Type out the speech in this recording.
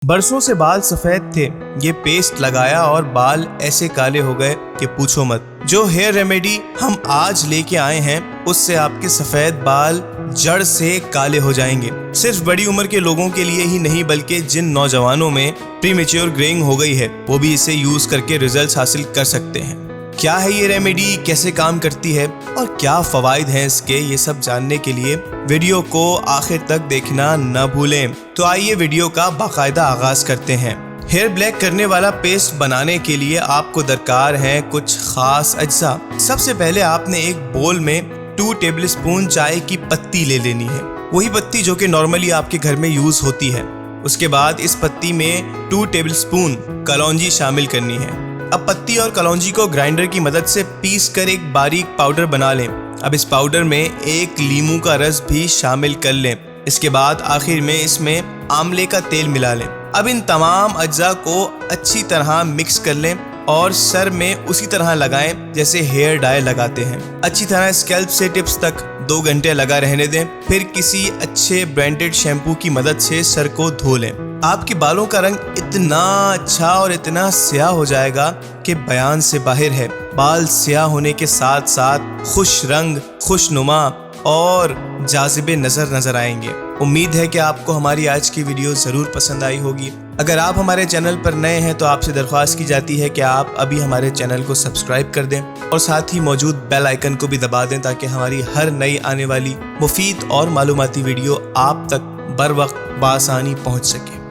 बरसों से बाल सफेद थे, ये पेस्ट लगाया और बाल ऐसे काले हो गए कि पूछो मत। जो हेयर रेमेडी हम आज लेके आए हैं उससे आपके सफेद बाल जड़ से काले हो जाएंगे। सिर्फ बड़ी उम्र के लोगों के लिए ही नहीं बल्कि जिन नौजवानों में प्रीमेच्योर ग्रेइंग हो गई है वो भी इसे यूज करके रिजल्ट्स हासिल कर सकते हैं। क्या है ये रेमेडी, कैसे काम करती है और क्या फवाइद हैं इसके, ये सब जानने के लिए वीडियो को आखिर तक देखना न भूलें। तो आइए वीडियो का बाकायदा आगाज करते हैं। हेयर ब्लैक करने वाला पेस्ट बनाने के लिए आपको दरकार है कुछ खास अज्जा। सबसे पहले आपने एक बोल में 2 टेबलस्पून चाय की पत्ती ले लेनी है, वही पत्ती जो कि नॉर्मली आपके घर में यूज होती है। उसके बाद इस पत्ती में 2 टेबलस्पून कलौंजी शामिल करनी है। अब पत्ती और कलौंजी को ग्राइंडर की मदद से पीस कर एक बारीक पाउडर बना लें। अब इस पाउडर में एक लीमू का रस भी शामिल कर लें। इसके बाद आखिर में इसमें आंवले का तेल मिला लें। अब इन तमाम अज्जा को अच्छी तरह मिक्स कर लें और सर में उसी तरह लगाएं जैसे हेयर डाई लगाते हैं। अच्छी तरह स्कैल्प से टिप्स तक 2 घंटे लगा रहने दें। फिर किसी अच्छे ब्रांडेड शैम्पू की मदद से सर को धो लें। आपके बालों का रंग इतना अच्छा और इतना स्याह हो जाएगा कि बयान से बाहर है। बाल स्याह होने के साथ साथ खुश रंग, खुशनुमा और जाज़िबे नजर आएंगे। उम्मीद है कि आपको हमारी आज की वीडियो ज़रूर पसंद आई होगी। अगर आप हमारे चैनल पर नए हैं तो आपसे दरख्वास्त की जाती है कि आप अभी हमारे चैनल को सब्सक्राइब कर दें और साथ ही मौजूद बेल आइकन को भी दबा दें ताकि हमारी हर नई आने वाली मुफीद और मालूमाती वीडियो आप तक बर वक्त बआसानी पहुँच सके।